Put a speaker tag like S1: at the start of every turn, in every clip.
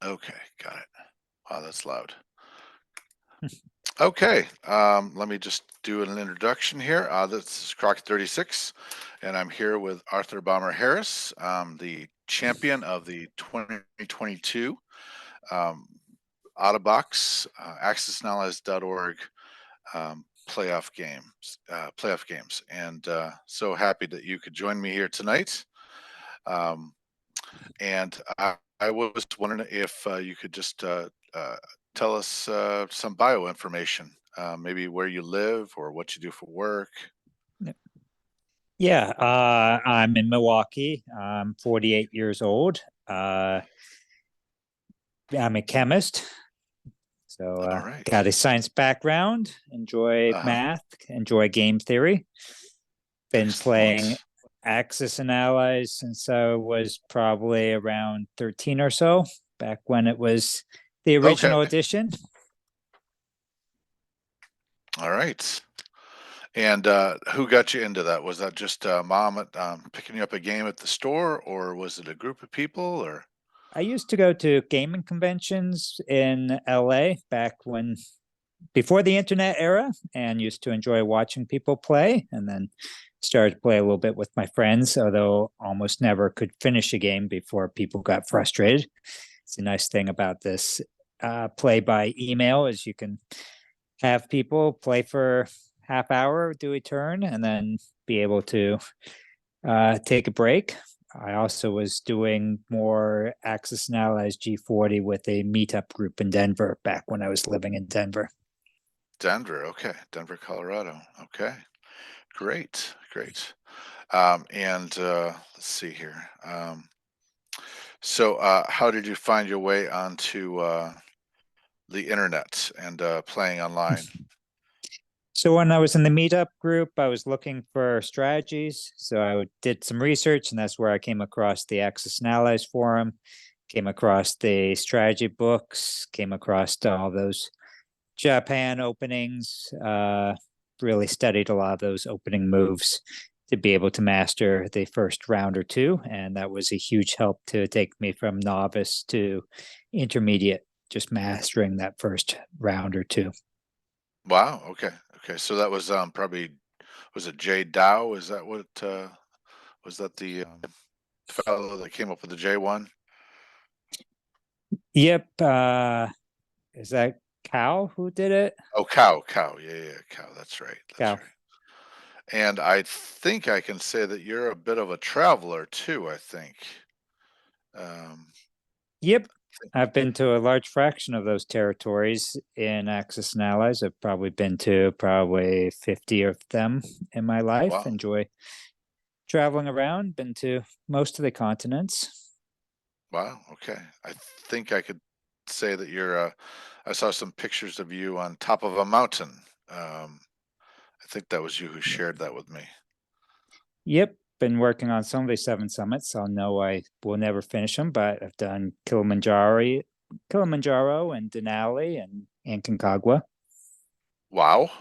S1: Okay, got it. Wow, that's loud. Okay, let me just do an introduction here. This is Croc 36, and I'm here with Arthur Bomber Harris, the champion of the 2022 um, Otterbox AccessNowledge.org playoff games, and so happy that you could join me here tonight. Um, and I was wondering if you could just tell us some bio information, maybe where you live or what you do for work.
S2: Yeah, I'm in Milwaukee. I'm 48 years old. I'm a chemist, so
S1: All right.
S2: got a science background, enjoy
S1: Uh-huh.
S2: math, enjoy game theory. Been playing
S1: Excellent.
S2: Axis and Allies since I was probably around 13 or so, back when it was the
S1: Okay.
S2: original edition.
S1: All right. And who got you into that? Was that just mom picking you up a game at the store, or was it a group of people, or?
S2: I used to go to gaming conventions in LA back when before the internet era and used to enjoy watching people play, and then started to play a little bit with my friends, although almost never could finish a game before people got frustrated. It's a nice thing about this play by email is you can have people play for half hour, do a turn, and then be able to take a break. I also was doing more Axis and Allies G40 with a meetup group in Denver back when I was living in Denver.
S1: Denver. Okay. Denver, Colorado. Okay. Great. Great. And let's see here. So, how did you find your way onto the internet and playing online?
S2: So when I was in the meetup group, I was looking for strategies. So I did some research, and that's where I came across the Axis and Allies forum, came across the strategy books, came across all those Japan openings. Really studied a lot of those opening moves to be able to master the first round or two, and that was a huge help to take me from novice to intermediate. Just mastering that first round or two.
S1: Wow. Okay. Okay. So that was probably was it Jay Dow? Is that what was that the fellow that came up with the J1?
S2: Yep. Is that Cal who did it?
S1: Oh, Cow. Yeah, yeah, Cow. That's right. That's
S2: Cal.
S1: right. And I think I can say that you're a bit of a traveler too, I think. Um,
S2: Yep. I've been to a large fraction of those territories in Axis and Allies. I've probably been to probably 50 of them in my life.
S1: wow.
S2: Enjoy traveling around, been to most of the continents.
S1: Wow. Okay. I think I could say that I saw some pictures of you on top of a mountain. I think that was you who shared that with me.
S2: Yep. Been working on some of the seven summits. I'll know I will never finish them, but I've done Kilimanjaro and Denali and Aconcagua.
S1: Wow.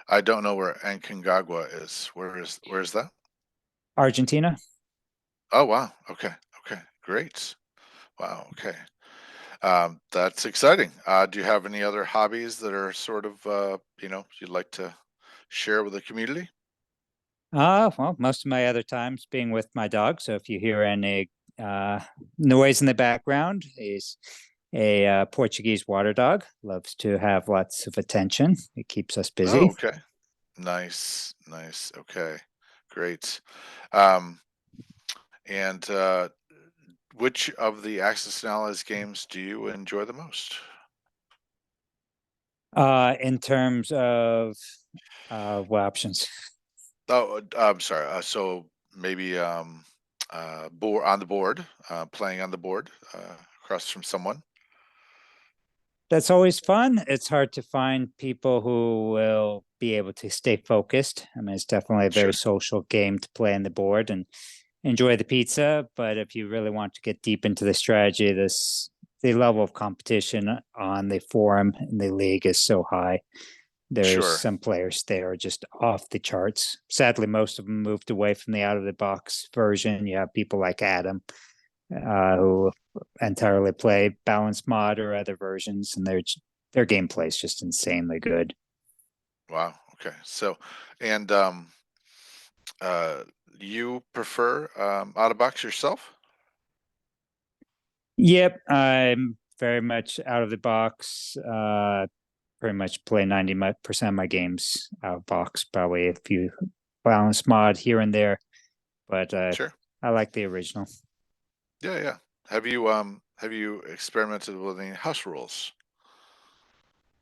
S1: I don't know where Aconcagua is. Where is that?
S2: Argentina.
S1: Oh, wow. Okay. Okay. Great. Wow. Okay. That's exciting. Do you have any other hobbies that are sort of, you'd like to share with the community?
S2: Well, most of my other times being with my dog. So if you hear any uh, noise in the background, he's a Portuguese water dog. Loves to have lots of attention. It keeps us
S1: Oh,
S2: busy.
S1: okay. Nice. Nice. Okay. Great. Um, and which of the Access and Allies games do you enjoy the most?
S2: In terms of what options?
S1: Oh, I'm sorry. So maybe board on the board, playing on the board across from someone.
S2: That's always fun. It's hard to find people who will be able to stay focused. I mean, it's definitely a very
S1: Sure.
S2: social game to play on the board and enjoy the pizza. But if you really want to get deep into the strategy, the level of competition on the forum in the league is so high. There's
S1: Sure.
S2: some players there are just off the charts. Sadly, most of them moved away from the out of the box version. You have people like Adam, who entirely play balanced mod or other versions, and their gameplay is just insanely good.
S1: Wow. Okay. So, and uh, you prefer out of box yourself?
S2: Yep, I'm very much out of the box. Pretty much play 90% of my games out of box, probably a few balance mod here and there, but
S1: Sure.
S2: I like the original.
S1: Yeah, yeah. Have you experimented with any house rules?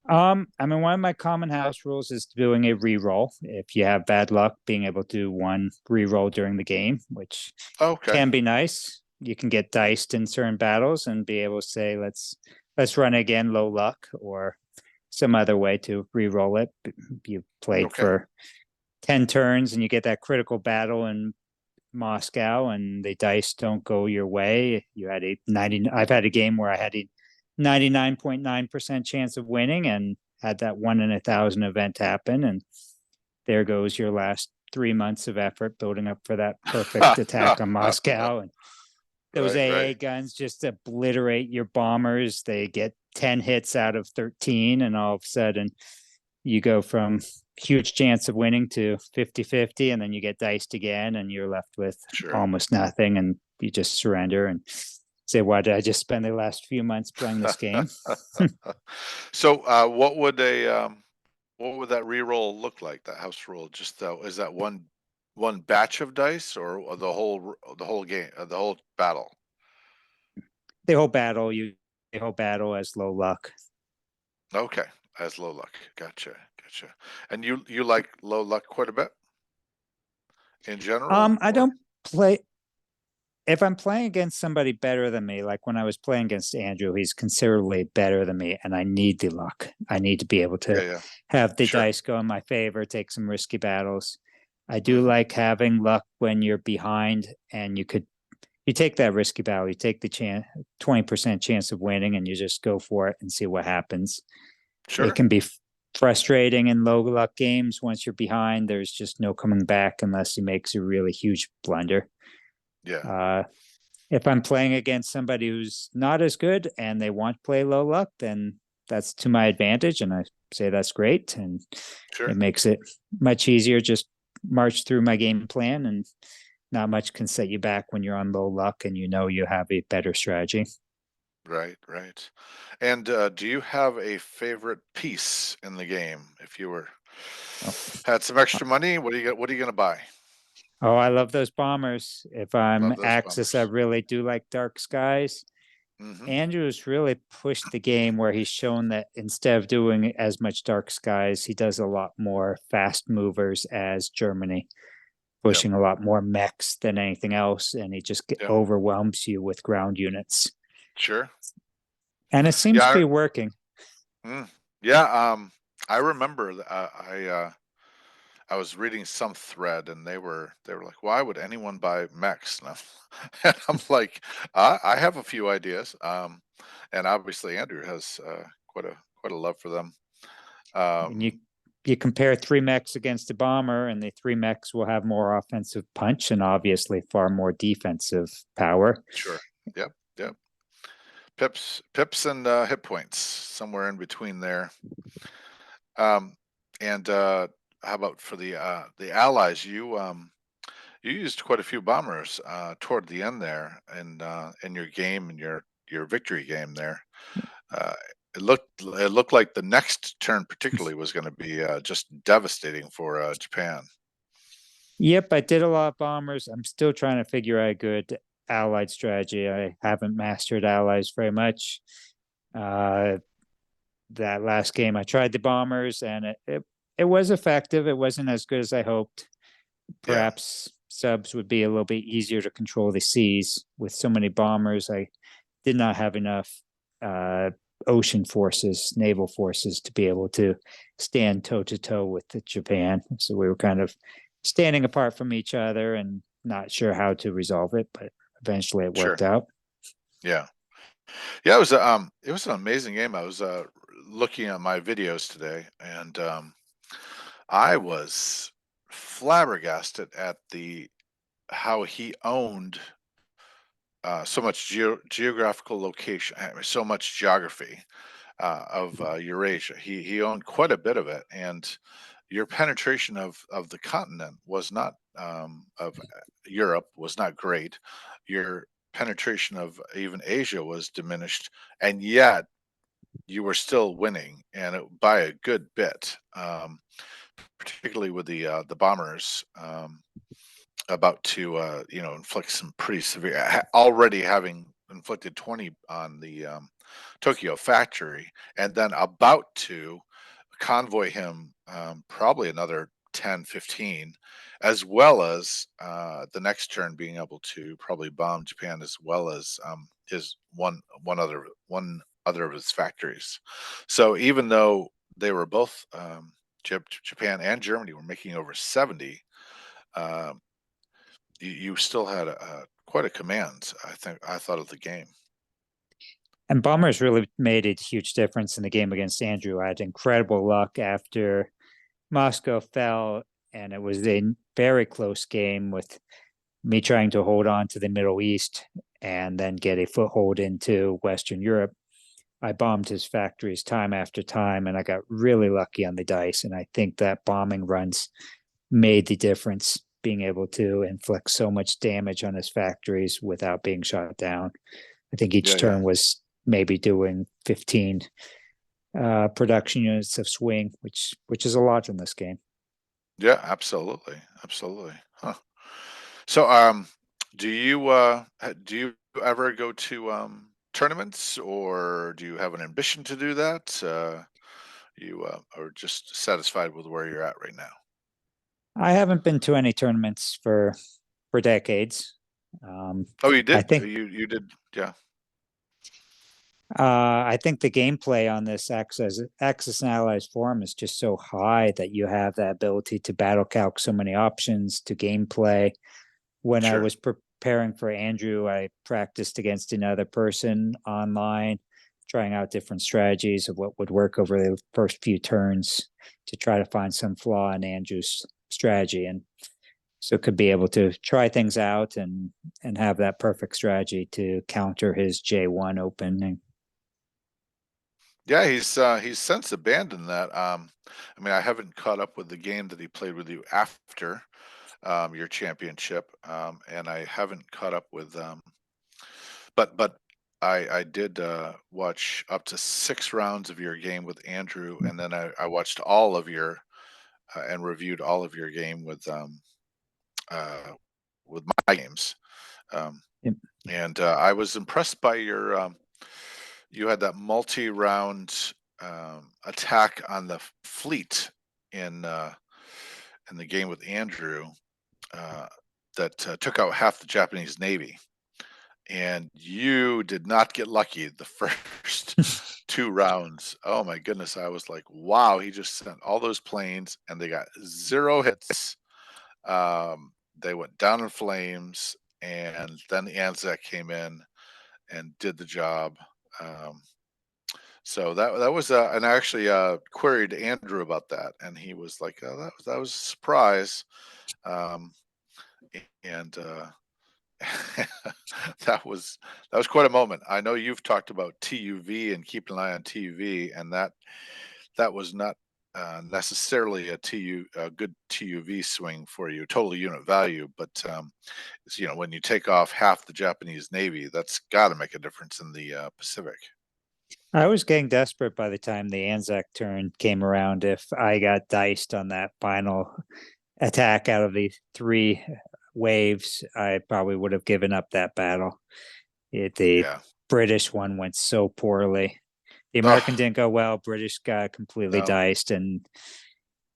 S2: I mean, one of my common house rules is doing a re-roll. If you have bad luck, being able to do one re-roll during the game, which
S1: Okay.
S2: can be nice. You can get diced in certain battles and be able to say, let's run again, low luck, or some other way to re-roll it. You played
S1: Okay.
S2: for 10 turns and you get that critical battle in Moscow and the dice don't go your way. You had a 90, I've had a game where I had a 99.9% chance of winning and had that 1 in 1,000 event happen. And there goes your last 3 months of effort building up for that perfect attack on Moscow. And those
S1: Right,
S2: AA
S1: right.
S2: guns just obliterate your bombers. They get 10 hits out of 13, and all of a sudden you go from huge chance of winning to 50-50, and then you get diced again and you're left with
S1: Sure.
S2: almost nothing, and you just surrender and say, why did I just spend the last few months playing this game?
S1: So, what would that reroll look like? That house roll? Just is that one batch of dice or the whole game, the whole battle?
S2: The whole battle, the whole battle as low luck.
S1: Okay, as low luck. Gotcha, gotcha. And you like low luck quite a bit in general,
S2: I
S1: or
S2: don't play if I'm playing against somebody better than me, like when I was playing against Andrew, he's considerably better than me, and I need the luck. I need to be able
S1: yeah,
S2: to
S1: yeah,
S2: have the
S1: sure.
S2: dice go in my favor, take some risky battles. I do
S1: Hmm.
S2: like having luck when you're behind and you take that risky battle, you take the 20% chance of winning, and you just go for it and see what happens. It
S1: Sure.
S2: can be frustrating in low luck games once you're behind. There's just no coming back unless he makes a really huge blunder.
S1: Yeah.
S2: Uh, if I'm playing against somebody who's not as good and they want to play low luck, then that's to my advantage. And I say that's great. And it
S1: Sure.
S2: makes it much easier. Just march through my game plan, and not much can set you back when you're on low luck and you know you have a better strategy.
S1: Right. Right. And do you have a favorite piece in the game? If you were
S2: Oh,
S1: had some extra money, what are you gonna buy?
S2: oh, I love those bombers. If I'm
S1: Love those
S2: Axis, I
S1: bummers.
S2: really do like Dark Skies.
S1: Hmm.
S2: Andrew's really pushed the game where he's shown that instead of doing as much Dark Skies, he does a lot more fast movers as Germany,
S1: Yep.
S2: pushing a lot more mechs than anything else, and he just
S1: Yep.
S2: overwhelms you with ground units.
S1: Sure.
S2: And it seems to
S1: Yeah.
S2: be working.
S1: Mm, yeah. I remember I was reading some thread and they were like, why would anyone buy mechs? And and I'm like, I have a few ideas. And obviously Andrew has quite a love for them.
S2: And you
S1: Um,
S2: you compare three mechs against a bomber, and the three mechs will have more offensive punch and obviously far more defensive power.
S1: sure. Yep. Yep. Pips and hit points somewhere in between there. Um, and how about for the allies? You used quite a few bombers toward the end there, in your game and your victory game there. Uh, it looked like the next turn particularly was going to be just devastating for Japan.
S2: Yep, I did a lot of bombers. I'm still trying to figure out a good allied strategy. I haven't mastered allies very much. Uh, that last game, I tried the bombers, and it was effective. It wasn't as good as I hoped.
S1: Yeah,
S2: Perhaps subs would be a little bit easier to control the seas. With so many bombers, I did not have enough uh, ocean forces, naval forces, to be able to stand toe to toe with Japan. So we were kind of standing apart from each other and not sure how to resolve it, but eventually it
S1: sure.
S2: worked out.
S1: Yeah, yeah. It was an amazing game. I was looking at my videos today, and I was flabbergasted at the how he owned so much geographical location, so much geography of Eurasia. He owned quite a bit of it, and your penetration of the continent was not of Europe was not great. Your penetration of even Asia was diminished, and yet you were still winning, and by a good bit. Particularly with the bombers. About to inflict some pretty severe already having inflicted 20 on the Tokyo factory, and then about to convoy him probably another 10, 15, as well as the next turn being able to probably bomb Japan, as well as his one other of his factories. So even though they were both Japan and Germany were making over 70, um, you still had quite a command. I thought of the game.
S2: And bombers really made a huge difference in the game against Andrew. I had incredible luck after Moscow fell, and it was a very close game with me trying to hold on to the Middle East and then get a foothold into Western Europe. I bombed his factories time after time, and I got really lucky on the dice. And I think that bombing runs made the difference, being able to inflict so much damage on his factories without being shot down. I think each
S1: Yeah, yeah,
S2: turn was maybe doing 15 production units of swing, which is a lot in this game.
S1: yeah. Absolutely, absolutely. Huh. So, do you ever go to tournaments, or do you have an ambition to do that? You are just satisfied with where you're at right now.
S2: I haven't been to any tournaments for decades.
S1: Oh, you
S2: I
S1: did.
S2: think
S1: You did. Yeah.
S2: I think the gameplay on this Axis and Allies forum is just so high that you have that ability to battle calc so many options to gameplay. When I
S1: Sure.
S2: was preparing for Andrew, I practiced against another person online, trying out different strategies of what would work over the first few turns to try to find some flaw in Andrew's strategy. And so could be able to try things out and have that perfect strategy to counter his J1 opening.
S1: Yeah, he's since abandoned that. I mean, I haven't caught up with the game that he played with you after your championship, and I haven't caught up with. But I did watch up to 6 rounds of your game with Andrew, and then I watched all of your and reviewed all of your game uh, with my games, um, and I was impressed by your. You had that multi-round attack on the fleet in uh, in the game with Andrew uh, that took out half the Japanese Navy, and you did not get lucky the first 2 rounds. Oh my goodness, I was like, wow, he just sent all those planes, and they got 0 hits. They went down in flames, and then the Anzac came in and did the job. Um, So that was and I actually queried Andrew about that, and he was like, oh, that was a surprise, um, and that was quite a moment. I know you've talked about TUV and keeping an eye on TUV, and that was not necessarily a good TUV swing for you, total unit value, but when you take off half the Japanese Navy, that's got to make a difference in the Pacific.
S2: I was getting desperate by the time the Anzac turn came around. If I got diced on that final attack out of the three waves, I probably would have given up that battle. The
S1: Yeah.
S2: British one went so poorly. The American
S1: Oh
S2: didn't go well. British got completely
S1: no.
S2: diced, and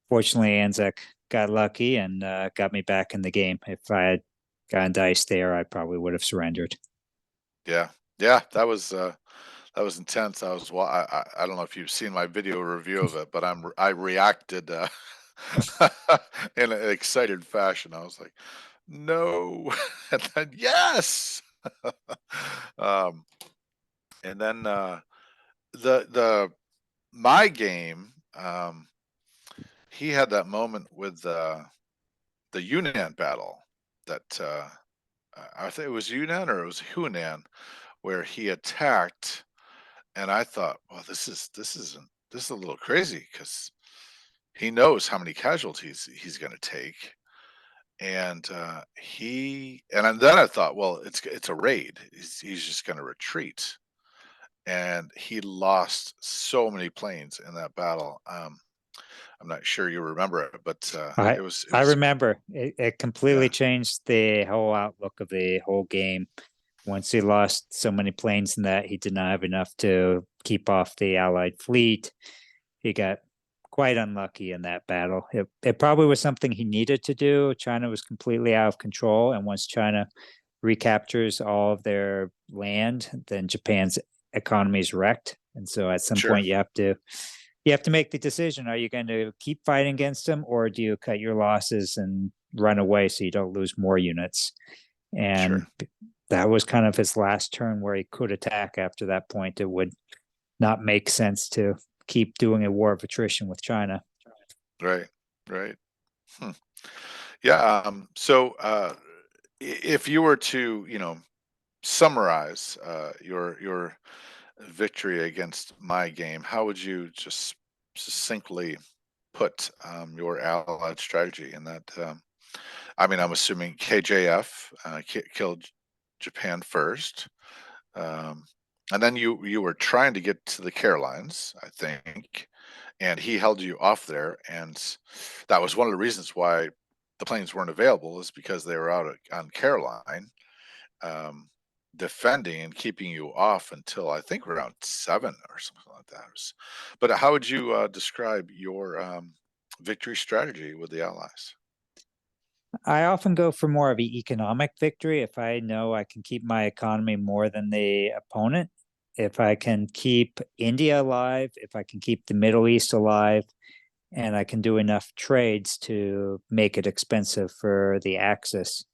S2: fortunately, Anzac got lucky and got me back in the game. If I had gotten diced there, I probably would have surrendered.
S1: Yeah. Yeah. That was intense. I don't know if you've seen my video review of it, but I reacted in an excited fashion. I was like, "No," and then yes. um, and then the my game, he had that moment with the Yunnan battle that I think it was Yunnan or it was Hunan, where he attacked, and I thought, well, this is a little crazy because he knows how many casualties he's going to take, and then I thought, well, it's a raid. He's just going to retreat, and he lost so many planes in that battle. I'm not sure you remember it, but
S2: I
S1: it
S2: I
S1: was
S2: remember it completely
S1: yeah,
S2: changed the whole outlook of the whole game. Once he lost so many planes in that, he did not have enough to keep off the Allied fleet. He got quite unlucky in that battle. It probably was something he needed to do. China was completely out of control. And once China recaptures all of their land, then Japan's economy is wrecked. And so at some
S1: sure,
S2: point you have to make the decision. Are you going to keep fighting against them, or do you cut your losses and run away so you don't lose more units? And
S1: sure,
S2: that was kind of his last turn where he could attack. After that point, it would not make sense to keep doing a war of attrition with China.
S1: right, right. Hmm. Yeah. So, if you were to, summarize your victory against my game, how would you just succinctly put your allied strategy in that? I mean, I'm assuming KJF killed Japan first, um, and then you were trying to get to the Carolines, I think, and he held you off there, and that was one of the reasons why the planes weren't available is because they were out on Caroline, um, defending and keeping you off until I think around 7 or something like that. But how would you describe your victory strategy with the Allies?
S2: I often go for more of an economic victory if I know I can keep my economy more than the opponent. If I can keep India alive, if I can keep the Middle East alive, and I can do enough trades to make it expensive for the Axis,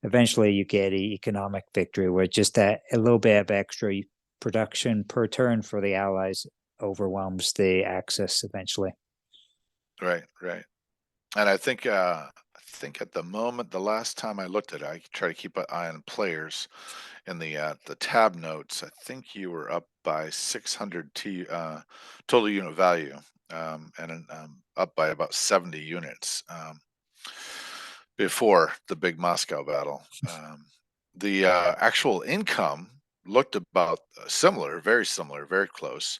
S2: eventually you get an economic victory where just that a little bit of extra production per turn for the Allies overwhelms the Axis eventually.
S1: Right, right. And I think at the moment, the last time I looked at it, I try to keep an eye on players in the tab notes. I think you were up by 600 total unit value, and up by about 70 units before the big Moscow battle. The actual income looked about similar, very similar, very close,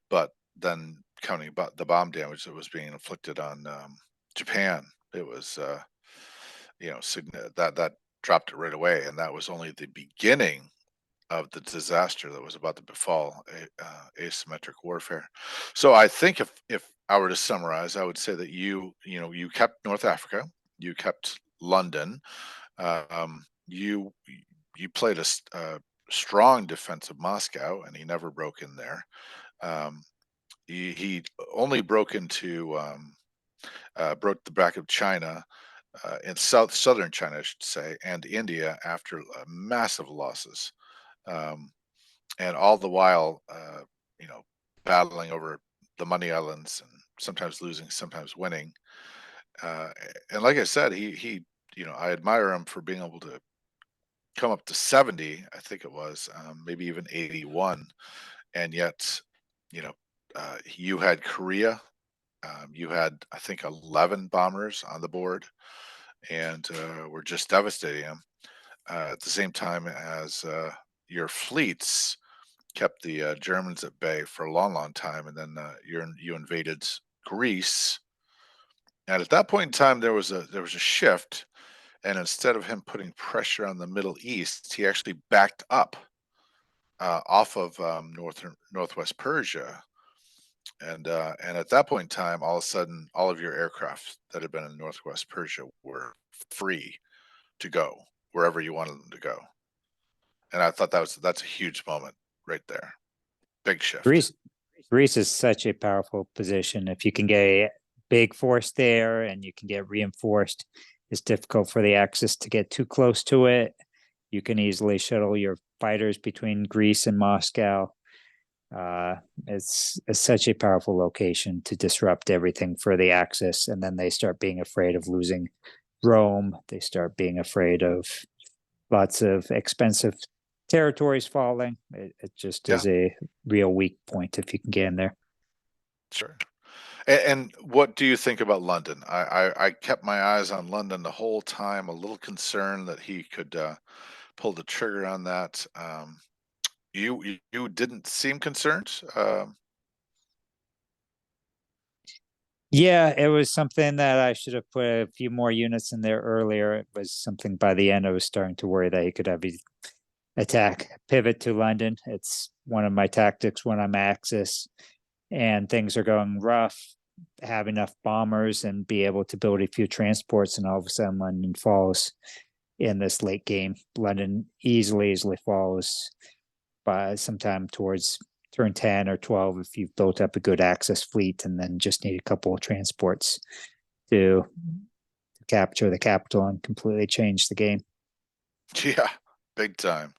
S1: but then counting about the bomb damage that was being inflicted on Japan, it was that dropped it right away, and that was only the beginning of the disaster that was about to befall asymmetric warfare. So I think if I were to summarize, I would say that you kept North Africa, you kept London, you played a strong defense of Moscow, and he never broke in there. Um, he only broke the back of China in southern China, I should say, and India after massive losses, um, and all the while, you know, battling over the money islands and sometimes losing, sometimes winning. Uh, and like I said, I admire him for being able to come up to 70, I think it was, maybe even 81, and yet, you know, you had Korea. You had, I think, 11 bombers on the board, and were just devastating them. At the same time as your fleets kept the Germans at bay for a long, long time, and then you invaded Greece. And at that point in time, there was a shift, and instead of him putting pressure on the Middle East, he actually backed up off of northwest Persia. And at that point in time, all of a sudden, all of your aircraft that had been in northwest Persia were free to go wherever you wanted them to go. And I thought that's a huge moment right there. Big shift.
S2: Greece, Greece is such a powerful position. If you can get a big force there and you can get reinforced, it's difficult for the Axis to get too close to it. You can easily shuttle your fighters between Greece and Moscow. It's such a powerful location to disrupt everything for the Axis, and then they start being afraid of losing Rome. They start being afraid of lots of expensive territories falling. It just
S1: Yeah,
S2: is a real weak point if you can get in there.
S1: sure. And what do you think about London? I kept my eyes on London the whole time, a little concerned that he could pull the trigger on that. You didn't seem concerned.
S2: Yeah, it was something that I should have put a few more units in there earlier. It was something by the end I was starting to worry that he could have his attack pivot to London. It's one of my tactics when I'm Axis and things are going rough. Have enough bombers and be able to build a few transports, and all of a sudden London falls in this late game. London easily falls by sometime towards turn 10 or 12 if you've built up a good Axis fleet and then just need a couple of transports to capture the capital and completely change the game.
S1: Yeah, big time,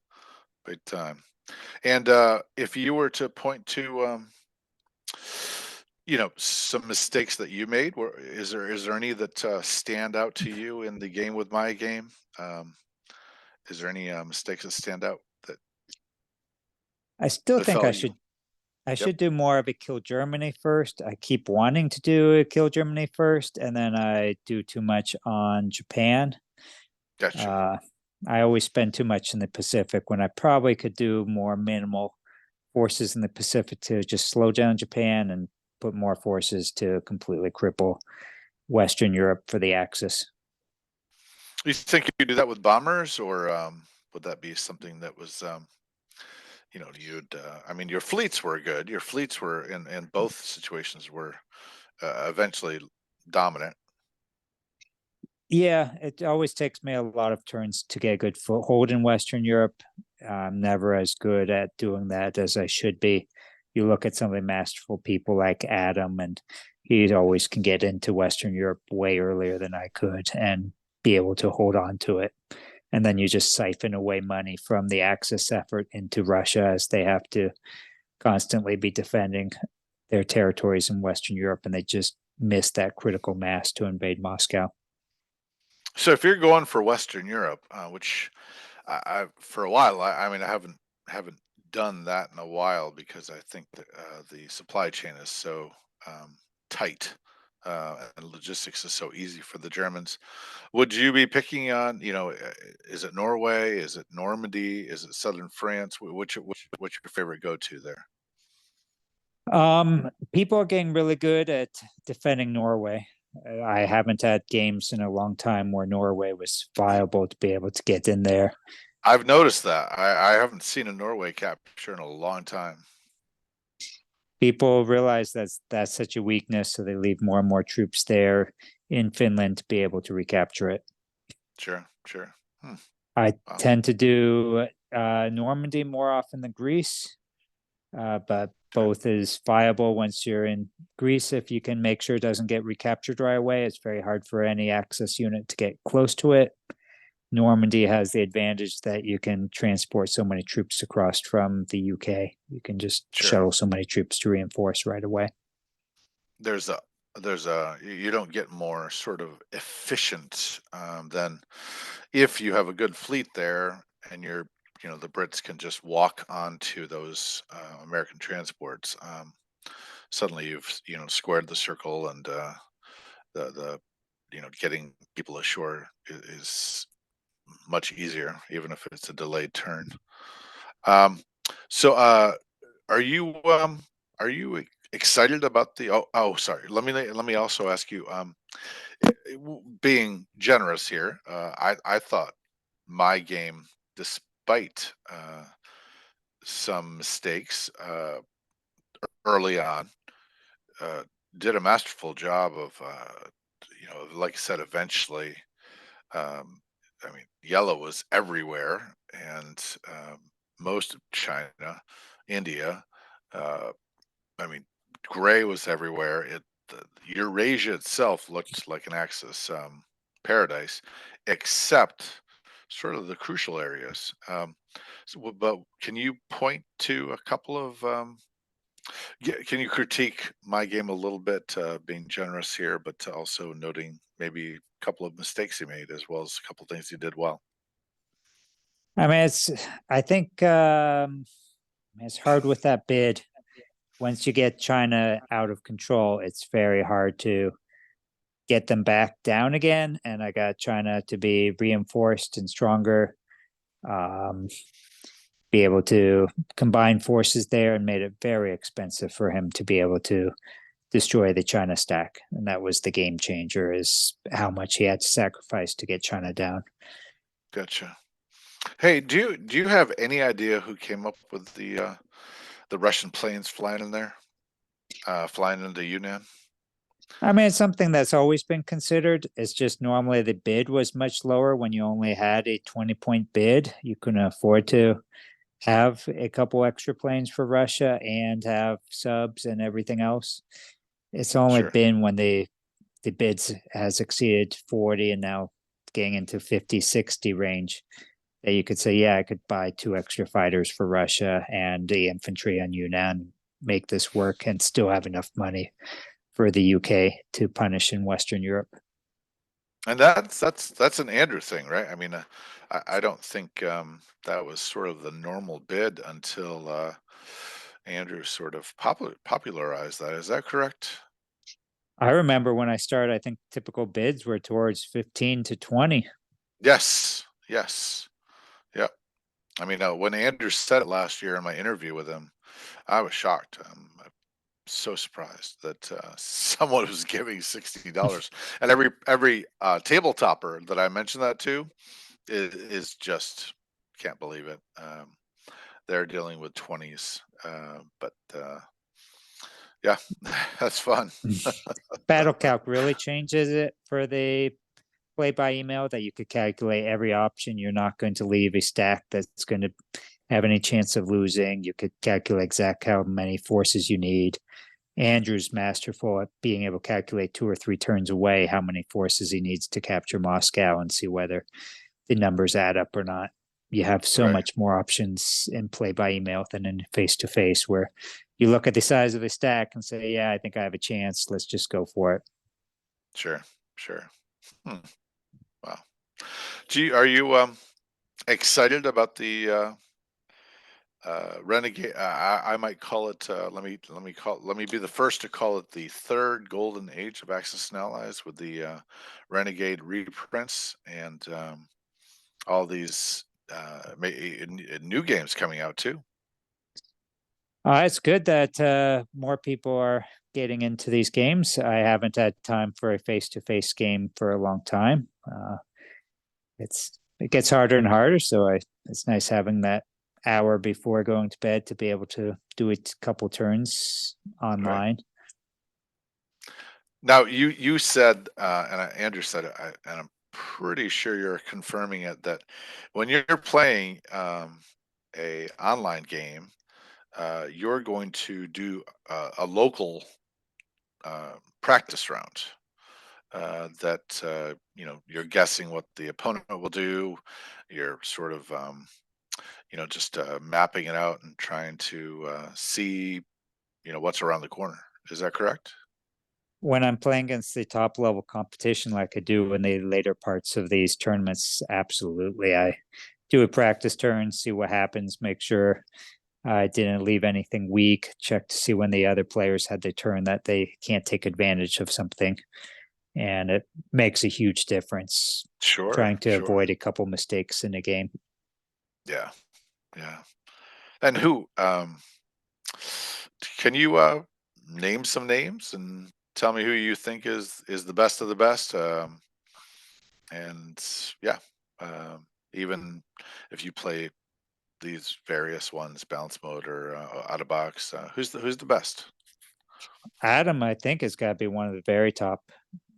S1: big time. And if you were to point to, some mistakes that you made, is there any that stand out to you in the game with my game? Um, is there any mistakes that stand out that
S2: I still think
S1: befell you?
S2: I
S1: Yep,
S2: should do more of a kill Germany first. I keep wanting to do a kill Germany first, and then I do too much on Japan.
S1: gotcha.
S2: Uh, I always spend too much in the Pacific when I probably could do more minimal forces in the Pacific to just slow down Japan and put more forces to completely cripple Western Europe for the Axis.
S1: You think you could do that with bombers, or would that be something that was, you'd? I mean, your fleets were good. Your fleets were in both situations were eventually dominant.
S2: Yeah, it always takes me a lot of turns to get a good foothold in Western Europe. I'm never as good at doing that as I should be. You look at some of the masterful people like Adam, and he always can get into Western Europe way earlier than I could and be able to hold on to it. And then you just siphon away money from the Axis effort into Russia as they have to constantly be defending their territories in Western Europe, and they just miss that critical mass to invade Moscow.
S1: So if you're going for Western Europe, which for a while, I mean, I haven't done that in a while because I think that the supply chain is so um, tight and logistics is so easy for the Germans. Would you be picking on, is it Norway? Is it Normandy? Is it southern France? What's your favorite go-to there?
S2: People are getting really good at defending Norway. I haven't had games in a long time where Norway was viable to be able to get in there.
S1: I've noticed that. I haven't seen a Norway capture in a long time.
S2: People realize that's such a weakness, so they leave more and more troops there in Finland to be able to recapture it.
S1: Sure, sure. Hmm,
S2: I
S1: wow.
S2: tend to do Normandy more often than Greece, but
S1: Okay.
S2: both is viable once you're in Greece. If you can make sure it doesn't get recaptured right away, it's very hard for any Axis unit to get close to it. Normandy has the advantage that you can transport so many troops across from the UK. You can just
S1: Sure.
S2: shuttle so many troops to reinforce right away.
S1: There's a you don't get more sort of efficient than if you have a good fleet there and the Brits can just walk onto those American transports. Suddenly you've squared the circle, and the getting people ashore is much easier, even if it's a delayed turn. Um, so, are you are you excited about the? Oh, sorry. Let me also ask you. Being generous here, I thought my game, despite some mistakes early on, uh, did a masterful job of like I said, eventually. Um, I mean, yellow was everywhere, and most of China, India. Uh, I mean, gray was everywhere. Eurasia itself looked like an Axis paradise, except sort of the crucial areas. But can you point to a couple of? Can you critique my game a little bit, being generous here, but also noting maybe a couple of mistakes you made, as well as a couple things you did well?
S2: I mean, I think it's hard with that bid. Once you get China out of control, it's very hard to get them back down again. And I got China to be reinforced and stronger, um, be able to combine forces there, and made it very expensive for him to be able to destroy the China stack. And that was the game changer, is how much he had to sacrifice to get China down.
S1: Gotcha. Hey, do you have any idea who came up with the Russian planes flying in there, flying into Yunnan?
S2: I mean, it's something that's always been considered. It's just normally the bid was much lower when you only had a 20-point bid. You couldn't afford to have a couple extra planes for Russia and have subs and everything else. It's only
S1: Sure.
S2: been when the bids has exceeded 40 and now getting into 50, 60 range that you could say, yeah, I could buy two extra fighters for Russia and the infantry on Yunnan, make this work and still have enough money for the UK to punish in Western Europe.
S1: And that's an Andrew thing, right? I mean, I don't think that was sort of the normal bid until Andrew sort of popularized that. Is that correct?
S2: I remember when I started, I think typical bids were towards 15 to 20.
S1: Yes. Yes. Yep. I mean, when Andrew said it last year in my interview with him, I was shocked. I'm so surprised that someone was giving $60, and every table topper that I mentioned that to is just can't believe it. They're dealing with 20s, but yeah, that's fun.
S2: BattleCalc really changes it for the play by email, that you could calculate every option. You're not going to leave a stack that's going to have any chance of losing. You could calculate exactly how many forces you need. Andrew's masterful at being able to calculate 2 or 3 turns away how many forces he needs to capture Moscow and see whether the numbers add up or not. You have so
S1: Right.
S2: much more options in play by email than in face to face, where you look at the size of the stack and say, yeah, I think I have a chance. Let's just go for it.
S1: Sure. Sure. Hmm. Wow. Are you excited about the Renegade? I might call it. Let me be the first to call it the third golden age of Axis and Allies with the Renegade reprints and all these new games coming out too.
S2: It's good that more people are getting into these games. I haven't had time for a face to face game for a long time. It gets harder and harder, so it's nice having that hour before going to bed to be able to do a couple turns
S1: Right.
S2: online.
S1: Now you said, and Andrew said it, and I'm pretty sure you're confirming it, that when you're playing a online game, you're going to do a local practice round. That you're guessing what the opponent will do. You're sort of just mapping it out and trying to see what's around the corner. Is that correct?
S2: When I'm playing against the top level competition like I do in the later parts of these tournaments, absolutely. I do a practice turn, see what happens, make sure I didn't leave anything weak, check to see when the other players had their turn that they can't take advantage of something. And it makes a huge difference
S1: Sure,
S2: trying to
S1: sure.
S2: avoid a couple mistakes in a game.
S1: Yeah, yeah. And who can you name some names and tell me who you think is the best of the best? And yeah, even if you play these various ones, balance mode or out of box, who's the best?
S2: Adam, I think, has got to be one of the very top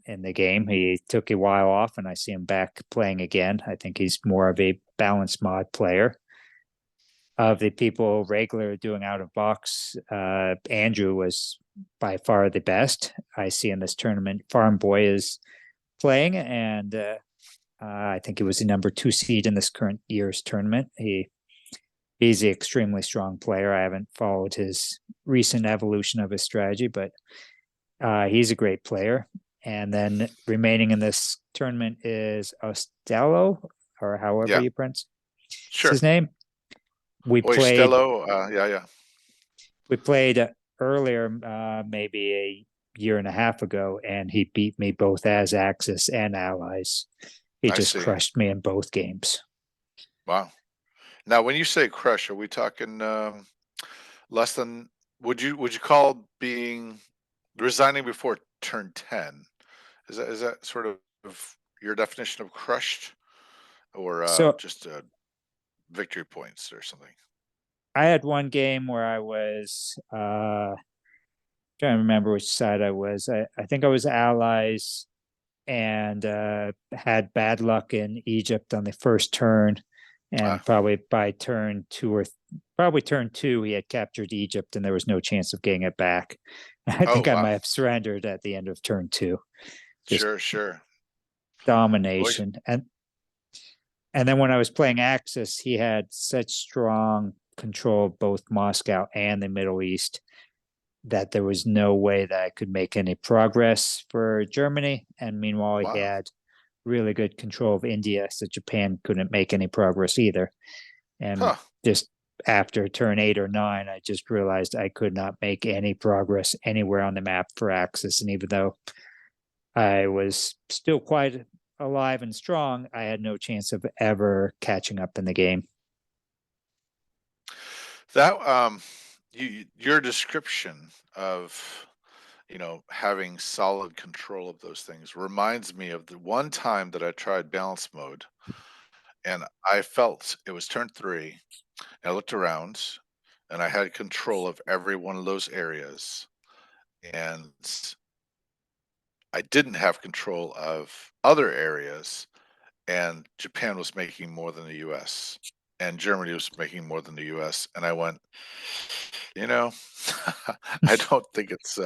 S2: in the game. He took a while off, and I see him back playing again. I think he's more of a balance mod player. Of the people regular doing out of box, Andrew was by far the best I see in this tournament. Farm Boy is playing, and I think he was the number 2 seed in this current year's tournament. He's an extremely strong player. I haven't followed his recent evolution of his strategy, but he's a great player. And then remaining in this tournament is Ostello, or however
S1: Yeah,
S2: you pronounce. Is
S1: Sure.
S2: his name. We played
S1: Oistello. Yeah, yeah.
S2: we played earlier, maybe a year and a half ago, and he beat me both as Axis and Allies. He
S1: I
S2: just
S1: see.
S2: crushed me in both games.
S1: Wow. Now, when you say crush, are we talking less than? Would you call being resigning before turn 10? Is that sort of your definition of crushed, or
S2: So
S1: just victory points or something?
S2: I had one game where I was trying to remember which side I was. I think I was Allies and had bad luck in Egypt on the first turn.
S1: Ah,
S2: And probably by turn two or probably turn two, he had captured Egypt and there was no chance of getting it back. I
S1: oh
S2: think I
S1: wow.
S2: might have surrendered at the end of turn two. Just
S1: Sure, sure. Boy,
S2: domination. And then when I was playing Axis, he had such strong control of both Moscow and the Middle East that there was no way that I could make any progress for Germany. And meanwhile, he
S1: wow.
S2: had really good control of India, so Japan couldn't make any progress either. And
S1: Huh.
S2: just after turn 8 or 9, I just realized I could not make any progress anywhere on the map for Axis. And even though I was still quite alive and strong, I had no chance of ever catching up in the game.
S1: That your description of having solid control of those things reminds me of the one time that I tried balance mode, and I felt it was turn 3. And I looked around, and I had control of every one of those areas, and I didn't have control of other areas, and Japan was making more than the US, and Germany was making more than the US, and I went, you know, I don't think it's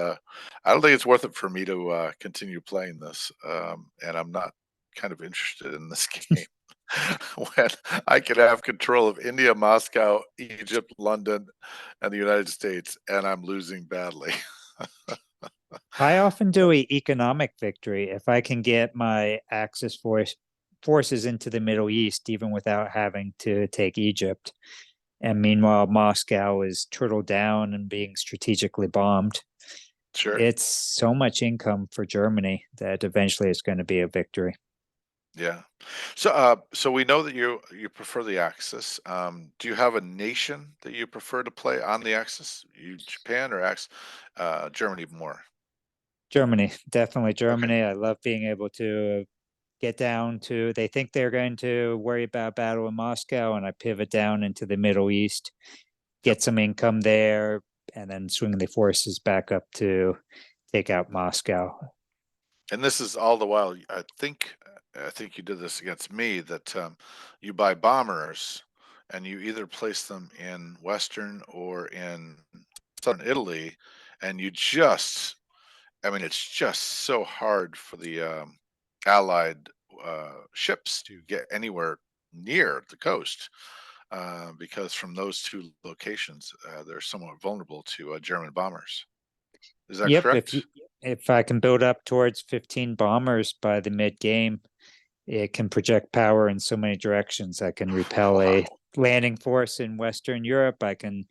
S1: worth it for me to continue playing this, and I'm not kind of interested in this game when I could have control of India, Moscow, Egypt, London, and the United States, and I'm losing badly.
S2: I often do a economic victory if I can get my Axis forces into the Middle East, even without having to take Egypt. And meanwhile, Moscow is turtled down and being strategically bombed.
S1: Sure.
S2: It's so much income for Germany that eventually it's going to be a victory.
S1: Yeah. So we know that you prefer the Axis. Do you have a nation that you prefer to play on the Axis? You Japan or Germany more?
S2: Germany, definitely
S1: Okay.
S2: Germany. I love being able to get down to, they think they're going to worry about battle in Moscow, and I pivot down into the Middle East,
S1: Yep.
S2: get some income there, and then swing the forces back up to take out Moscow.
S1: And this is all the while. I think you did this against me. That you buy bombers, and you either place them in Western or in Southern Italy, and you just I mean, it's just so hard for the Allied ships to get anywhere near the coast because from those two locations, they're somewhat vulnerable to German bombers. Is that
S2: Yep, if you
S1: correct?
S2: if I can build up towards 15 bombers by the mid game, it can project power in so many directions. I can repel a
S1: Wow.
S2: landing force in Western Europe. I can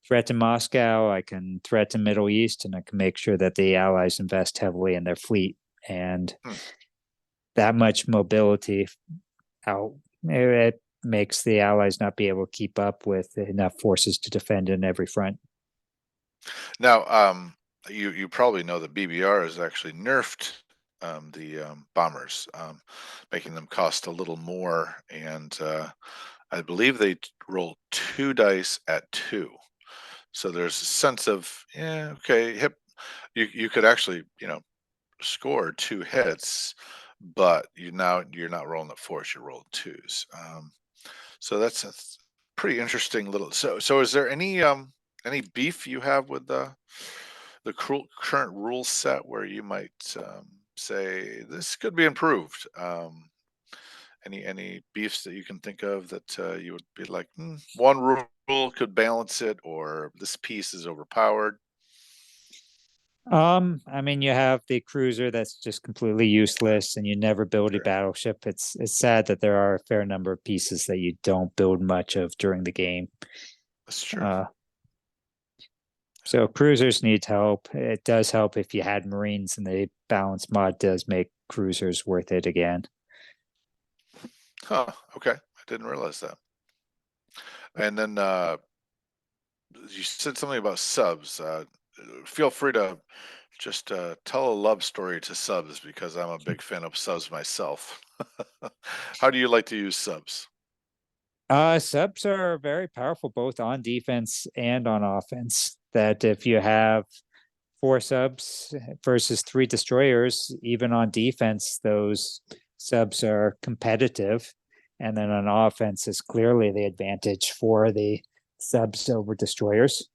S2: threaten Moscow. I can threaten Middle East, and I can make sure that the Allies invest heavily in their fleet. And
S1: Hmm.
S2: that much mobility out, it makes the Allies not be able to keep up with enough forces to defend in every front.
S1: Now, you probably know that BBR has actually nerfed the bombers, making them cost a little more, and I believe they roll 2 dice at 2. So there's a sense of, yeah, okay, hip. You could actually, score 2 hits, but you're not rolling the fours, you're rolling twos. So that's a pretty interesting little. So is there any beef you have with the current rule set where you might say this could be improved? Any beefs that you can think of that you would be like, one rule could balance it, or this piece is overpowered?
S2: I mean, you have the cruiser that's just completely useless, and you never build a
S1: Sure.
S2: battleship. It's sad that there are a fair number of pieces that you don't build much of during the game.
S1: That's true.
S2: Uh, so cruisers need help. It does help if you had Marines, and the balance mod does make cruisers worth it again.
S1: Huh. Okay. I didn't realize that. And then you said something about subs. Feel free to just tell a love story to subs because I'm a big fan of subs myself. How do you like to use subs?
S2: Subs are very powerful both on defense and on offense. That if you have four subs versus three destroyers, even on defense, those subs are competitive. And then on offense is clearly the advantage for the subs over destroyers.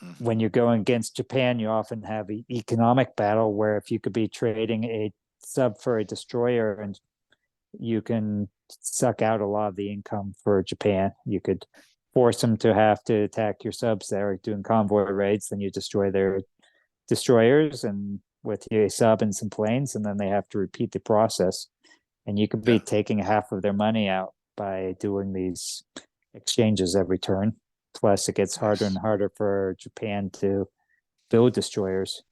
S1: Mhm.
S2: When you're going against Japan, you often have an economic battle where if you could be trading a sub for a destroyer and you can suck out a lot of the income for Japan. You could force them to have to attack your subs that are doing convoy raids, then you destroy their destroyers and with a sub and some planes, and then they have to repeat the process. And you could be
S1: Yeah.
S2: taking half of their money out by doing these exchanges every turn. Plus, it gets harder and
S1: Nice.
S2: harder for Japan to build destroyers.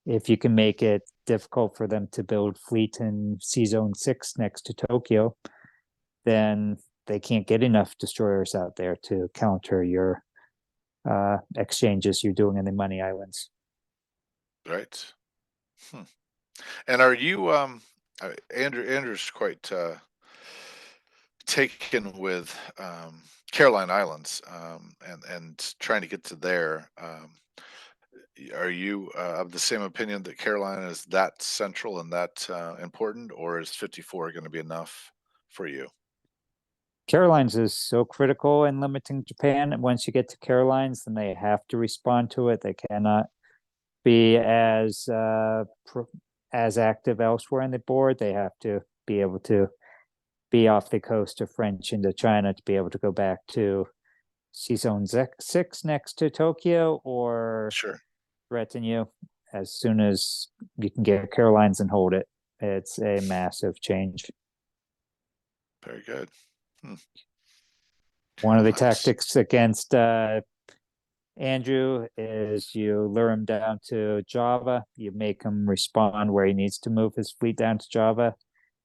S2: If you can make it difficult for them to build fleet in Sea Zone 6 next to Tokyo, then they can't get enough destroyers out there to counter your exchanges you're doing in the money islands.
S1: Right. Hmm. And are you Andrew's quite taken with Caroline Islands and trying to get to there. Are you of the same opinion that Carolina is that central and that important, or is 54 going to be enough for you?
S2: Carolines is so critical in limiting Japan. Once you get to Carolines, then they have to respond to it. They cannot be as active elsewhere in the board. They have to be able to be off the coast of French into China to be able to go back to Sea Zone 6 next to Tokyo or
S1: Sure.
S2: threaten you as soon as you can get Carolines and hold it. It's a massive change.
S1: Very good. Hmm.
S2: One of the
S1: Carolines.
S2: tactics against Andrew is you lure him down to Java. You make him respond where he needs to move his fleet down to Java.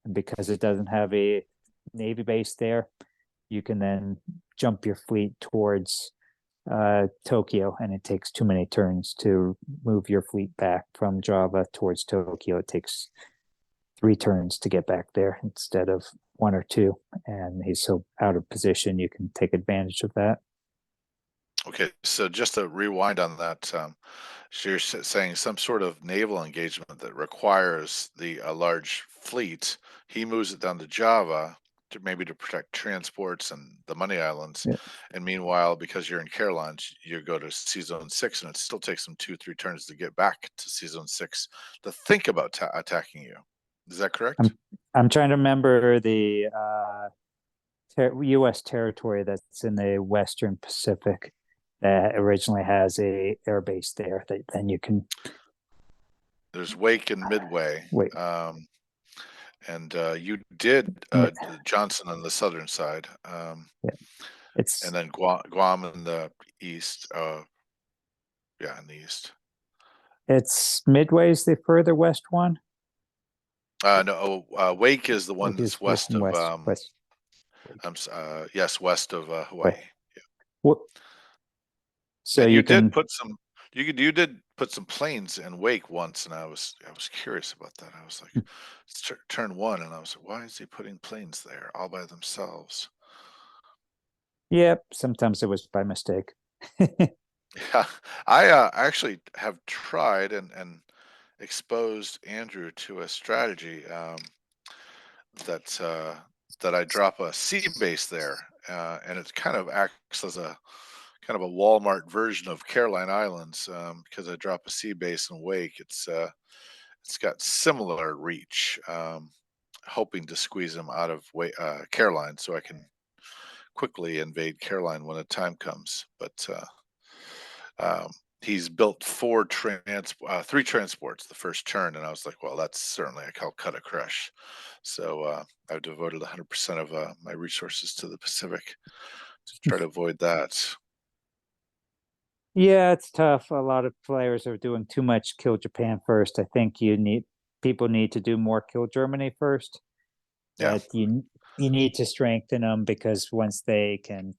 S2: And because it doesn't have a Navy base there, you can then jump your fleet towards Tokyo, and it takes too many turns to move your fleet back from Java towards Tokyo. It takes 3 turns to get back there instead of one or two. And he's so out of position, you can take advantage of that.
S1: Okay, so just to rewind on that, so you're saying some sort of naval engagement that requires the a large fleet. He moves it down to Java to maybe to protect transports and the Money Islands,
S2: Yeah.
S1: and meanwhile, because you're in Carolines, you go to Sea Zone 6, and it still takes them 2, 3 turns to get back to Sea Zone 6 to think about attacking you. Is that correct?
S2: I'm trying to remember the U.S. territory that's in the Western Pacific that originally has a air base there. That then you can
S1: There's Wake and Midway.
S2: wait.
S1: And you did
S2: Yeah,
S1: Johnson on the southern side, and
S2: it's
S1: then Guam in the east. Yeah, in the east.
S2: Midway's the further west one.
S1: No, Wake is the one
S2: Wake
S1: that's
S2: is
S1: west of
S2: west.
S1: yes, west of
S2: Wait,
S1: Hawaii.
S2: what? So
S1: And you
S2: you
S1: did
S2: can,
S1: put some you did put some planes in Wake once, and I was curious about that. I was like, it's turn one, and I was like, why is he putting planes there all by themselves?
S2: yep. Sometimes it was by mistake.
S1: Yeah, I actually have tried and exposed Andrew to a strategy that that I drop a sea base there, and it kind of acts as a kind of a Walmart version of Caroline Islands because I drop a sea base in Wake. It's got similar reach, hoping to squeeze them out of Caroline so I can quickly invade Caroline when the time comes. But he's built three transports the first turn, and I was like, well, that's certainly a Calcutta crush. So I've devoted 100% of my resources to the Pacific to try to avoid that.
S2: Yeah, it's tough. A lot of players are doing too much kill Japan first. I think people need to do more kill Germany first.
S1: Yeah.
S2: That you need to strengthen them because once they can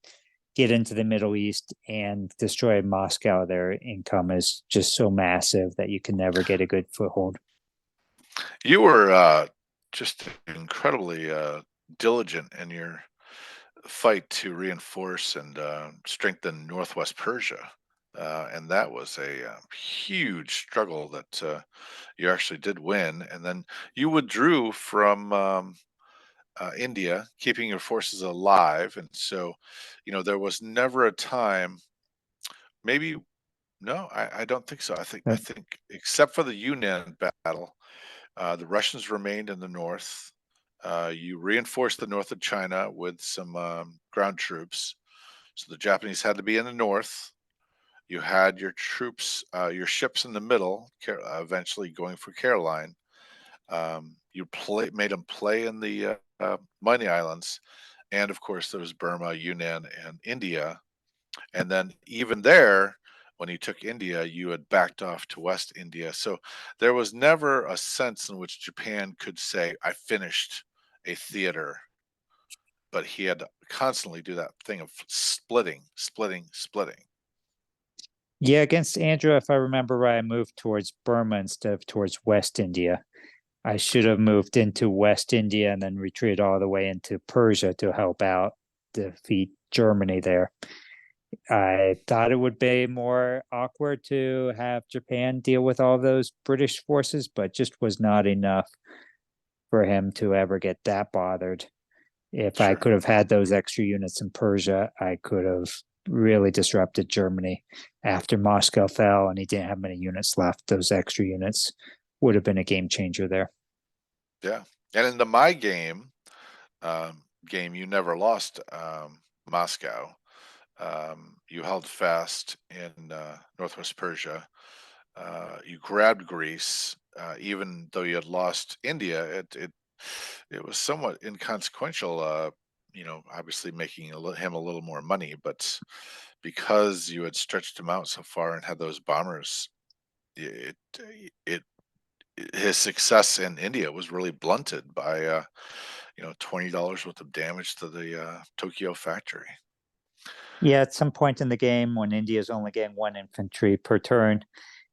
S2: get into the Middle East and destroy Moscow, their income is just so massive that you can never get a good foothold.
S1: You were just incredibly diligent in your fight to reinforce and strengthen Northwest Persia. And that was a huge struggle that you actually did win. And then you withdrew from India, keeping your forces alive. And so, there was never a time, maybe, no, I don't think so. I think except for the Yunnan battle, the Russians remained in the north. You reinforced the north of China with some ground troops. So the Japanese had to be in the north. You had your troops, your ships in the middle, eventually going for Caroline. Made them play in the Mighty Islands, and of course there was Burma, Yunnan, and India. And then even there, when you took India, you had backed off to West India. So there was never a sense in which Japan could say, "I finished a theater," but he had to constantly do that thing of splitting, splitting, splitting.
S2: Yeah, against Andrew, if I remember right, I moved towards Burma instead of towards West India. I should have moved into West India and then retreated all the way into Persia to help out defeat Germany there. I thought it would be more awkward to have Japan deal with all those British forces, but just was not enough for him to ever get that bothered. If I
S1: Sure.
S2: could have had those extra units in Persia, I could have really disrupted Germany after Moscow fell and he didn't have many units left. Those extra units would have been a game changer there.
S1: Yeah. And in the my game, you never lost Moscow. You held fast in Northwest Persia. You grabbed Greece, even though you had lost India. It was somewhat inconsequential. Obviously making him a little more money, but because you had stretched him out so far and had those bombers, it it his success in India was really blunted by $20 worth of damage to the Tokyo factory.
S2: Yeah, at some point in the game, when India's only getting one infantry per turn,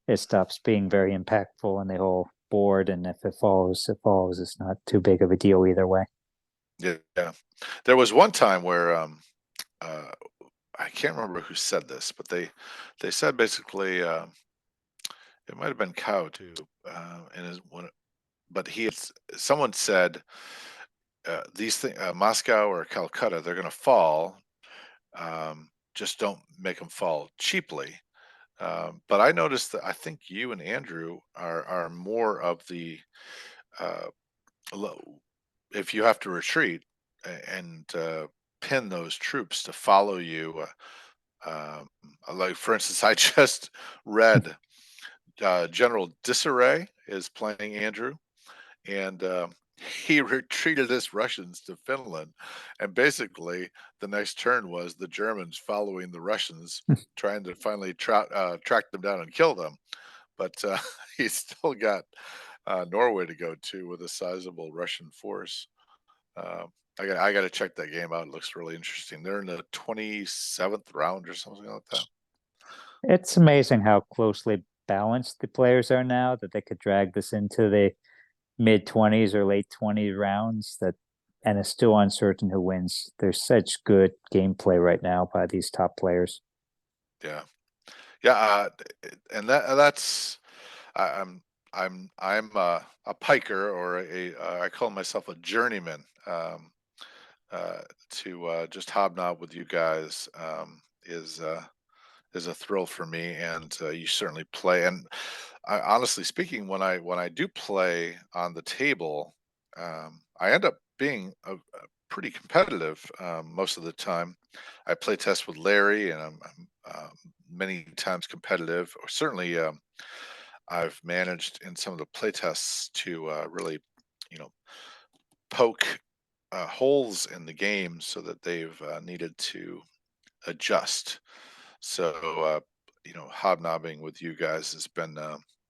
S2: it stops being very impactful in the whole board. And if it falls, it falls. It's not too big of a deal either way.
S1: Yeah, there was one time where uh, I can't remember who said this, but they said basically it might have been Cow too, and but someone said these things, Moscow or Calcutta, they're going to fall. Just don't make them fall cheaply. But I noticed that I think you and Andrew are more of the uh, if you have to retreat and pin those troops to follow you. Like for instance, I just read General Disarray is playing Andrew, and he retreated his Russians to Finland, and basically the next turn was the Germans following the Russians, trying to finally track them down and kill them. But he's still got Norway to go to with a sizable Russian force. Uh, I got to check that game out. It looks really interesting. They're in the 27th round or something like that.
S2: It's amazing how closely balanced the players are now that they could drag this into the mid 20s or late 20s rounds that and it's still uncertain who wins. There's such good gameplay right now by these top players.
S1: Yeah, yeah, and that's I, I'm a piker or I call myself a journeyman. To just hobnob with you guys is a thrill for me, and you certainly play. And honestly speaking, when I do play on the table, I end up being a pretty competitive most of the time. I play test with Larry, and I'm many times competitive, or certainly I've managed in some of the playtests to really, you know, poke holes in the game so that they've needed to adjust. So, hobnobbing with you guys has been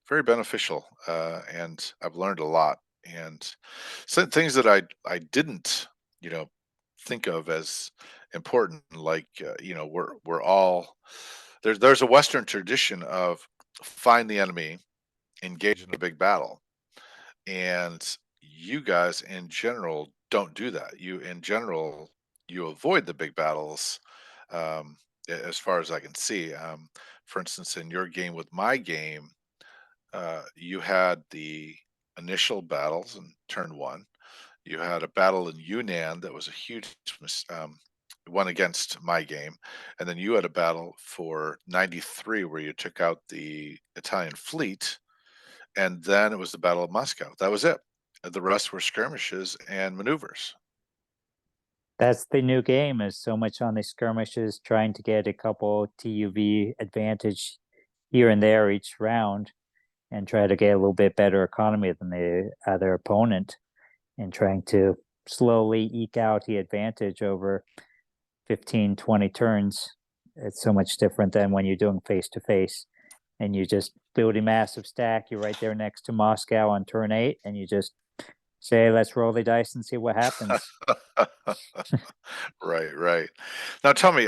S1: very beneficial, and I've learned a lot. And some things that I didn't, you know, think of as important, like we're all there's a Western tradition of find the enemy, engage in a big battle, and you guys in general don't do that. You in general you avoid the big battles, as far as I can see. For instance, in your game with my game, you had the initial battles in turn one. You had a battle in Yunnan that was a huge one against my game, and then you had a battle for 93 where you took out the Italian fleet, and then it was the Battle of Moscow. That was it. The rest were skirmishes and maneuvers.
S2: That's the new game, is so much on the skirmishes, trying to get a couple TUV advantage here and there each round and try to get a little bit better economy than the other opponent and trying to slowly eke out the advantage over 15, 20 turns. It's so much different than when you're doing face to face and you just build a massive stack. You're right there next to Moscow on turn 8, and you just say, let's roll the dice and see what happens.
S1: Right, right. Now tell me,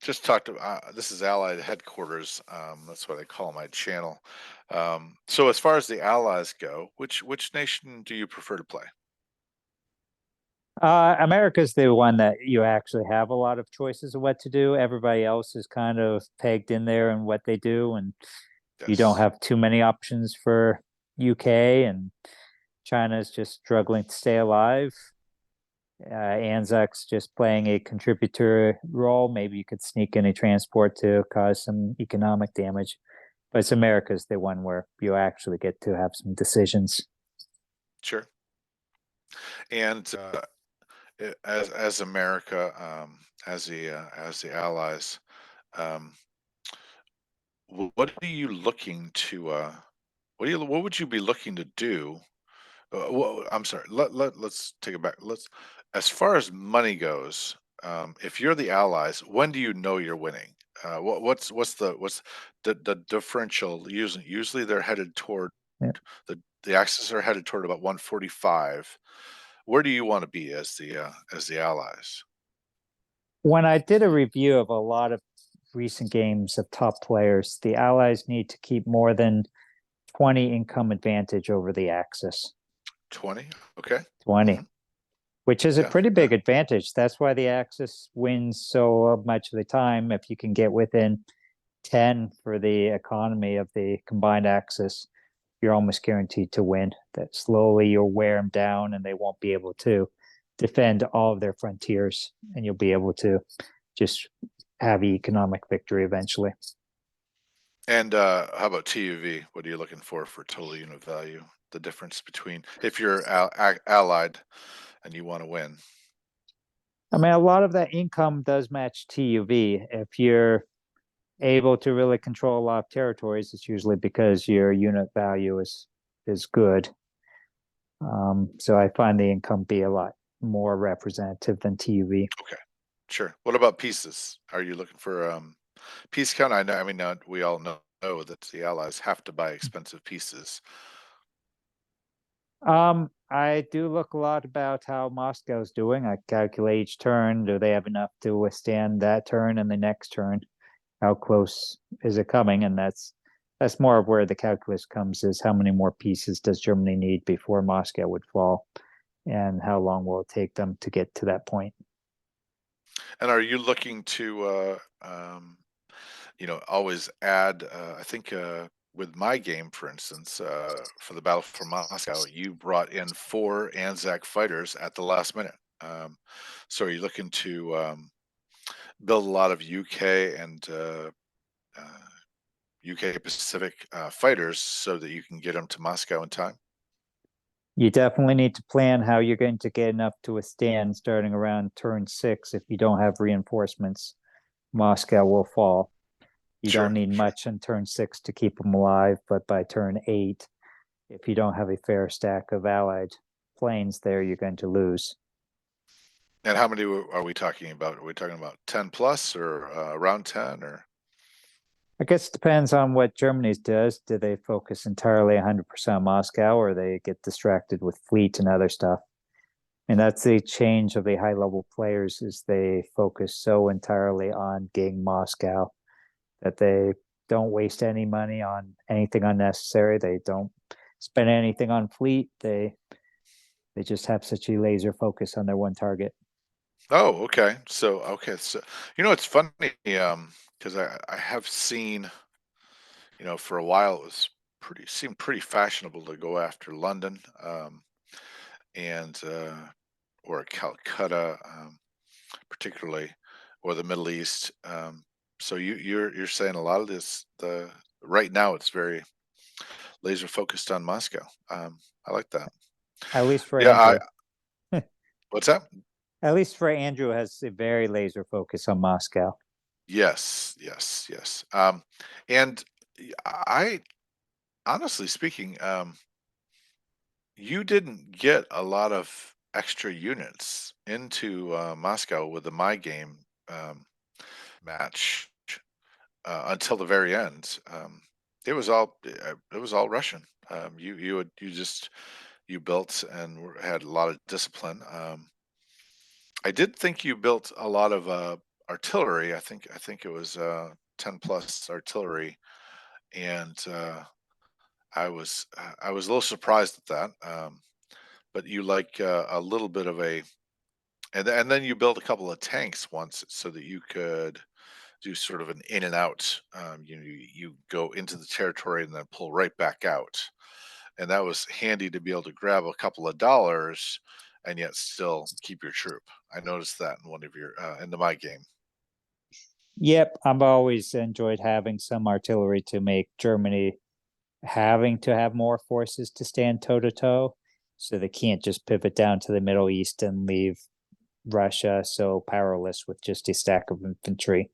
S1: just talk to this is Allied headquarters. That's what I call my channel. So as far as the allies go, which nation do you prefer to play?
S2: America's the one that you actually have a lot of choices of what to do. Everybody else is kind of pegged in there and what they do, and you don't
S1: Yes.
S2: have too many options for UK, and China's just struggling to stay alive. Anzac's just playing a contributor role. Maybe you could sneak in a transport to cause some economic damage. But it's America's the one where you actually get to have some decisions.
S1: Sure. And as America, as the allies, um, what are you looking to? What would you be looking to do? Well, I'm sorry. Let's take it back. As far as money goes, if you're the allies, when do you know you're winning? What's the differential? Usually they're headed toward
S2: Yeah.
S1: the axes are headed toward about 145. Where do you want to be as the allies?
S2: When I did a review of a lot of recent games of top players, the Allies need to keep more than 20 income advantage over the Axis.
S1: 20. Okay.
S2: 20,
S1: Hmm.
S2: which is a
S1: Yeah.
S2: pretty
S1: Yeah.
S2: big advantage. That's why the Axis wins so much of the time. If you can get within 10 for the economy of the combined Axis, you're almost guaranteed to win. That slowly you'll wear them down and they won't be able to defend all of their frontiers, and you'll be able to just have economic victory eventually.
S1: And how about TUV? What are you looking for total unit value? The difference between if you're allied and you want to win.
S2: I mean, a lot of that income does match TUV. If you're able to really control a lot of territories, it's usually because your unit value is good. So I find the income be a lot more representative than TUV.
S1: Okay, sure. What about pieces? Are you looking for piece count? I know. I mean, we all know that the allies have to buy expensive pieces.
S2: I do look a lot about how Moscow's doing. I calculate each turn. Do they have enough to withstand that turn and the next turn? How close is it coming? And that's more of where the calculus comes, is how many more pieces does Germany need before Moscow would fall, and how long will it take them to get to that point?
S1: And are you looking to, always add? I think with my game, for instance, for the Battle for Moscow, you brought in 4 Anzac fighters at the last minute. So are you looking to build a lot of UK and uh, UK Pacific fighters so that you can get them to Moscow in time?
S2: You definitely need to plan how you're going to get enough to withstand starting around turn 6. If you don't have reinforcements, Moscow will fall. You don't
S1: Sure,
S2: need
S1: sure.
S2: much on turn 6 to keep them alive, but by turn 8, if you don't have a fair stack of allied planes there, you're going to lose.
S1: And how many are we talking about? Are we talking about 10 plus or around 10 or?
S2: I guess it depends on what Germany's does. Do they focus entirely 100% on Moscow, or they get distracted with fleet and other stuff? And that's the change of the high level players, is they focus so entirely on getting Moscow that they don't waste any money on anything unnecessary. They don't spend anything on fleet. They just have such a laser focus on their one target.
S1: Oh, okay. So it's funny, because I have seen, for a while it was seemed pretty fashionable to go after London, and or Calcutta, particularly, or the Middle East. So you're saying a lot of this, the right now it's very laser focused on Moscow. I like that.
S2: At least for
S1: Yeah,
S2: Andrew.
S1: what's that?
S2: At least for Andrew has a very laser focus on Moscow.
S1: Yes, yes, yes. And I honestly speaking, you didn't get a lot of extra units into Moscow with the My Game um, match until the very end. It was all Russian. You built and had a lot of discipline. I did think you built a lot of artillery. I think it was 10 plus artillery, and I was a little surprised at that. But you like a little bit of a, and then you built a couple of tanks once so that you could do sort of an in and out. You go into the territory and then pull right back out, and that was handy to be able to grab a couple of dollars and yet still keep your troop. I noticed that in one of your into My Game.
S2: Yep, I've always enjoyed having some artillery to make Germany having to have more forces to stand toe to toe. So they can't just pivot down to the Middle East and leave Russia so powerless with just a stack of infantry.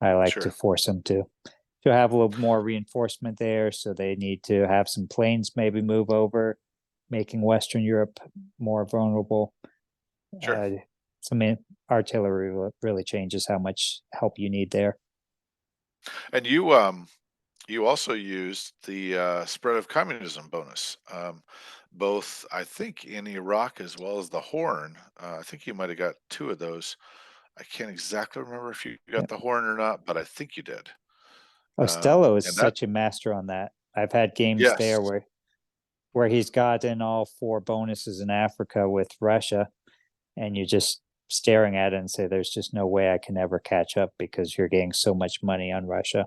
S2: I like to
S1: Sure.
S2: force them to have a little more reinforcement there. So they need to have some planes maybe move over, making Western Europe more vulnerable.
S1: Sure.
S2: Uh, some artillery really changes how much help you need there.
S1: And you also used the spread of communism bonus, both I think in Iraq as well as the Horn. I think you might have got two of those. I can't exactly remember if you got
S2: Yep.
S1: the Horn or not, but I think you did.
S2: Ostello is
S1: And that,
S2: such a master on that. I've had games
S1: yes,
S2: there where he's gotten all 4 bonuses in Africa with Russia, and you're just staring at it and say, "There's just no way I can ever catch up because you're getting so much money on Russia."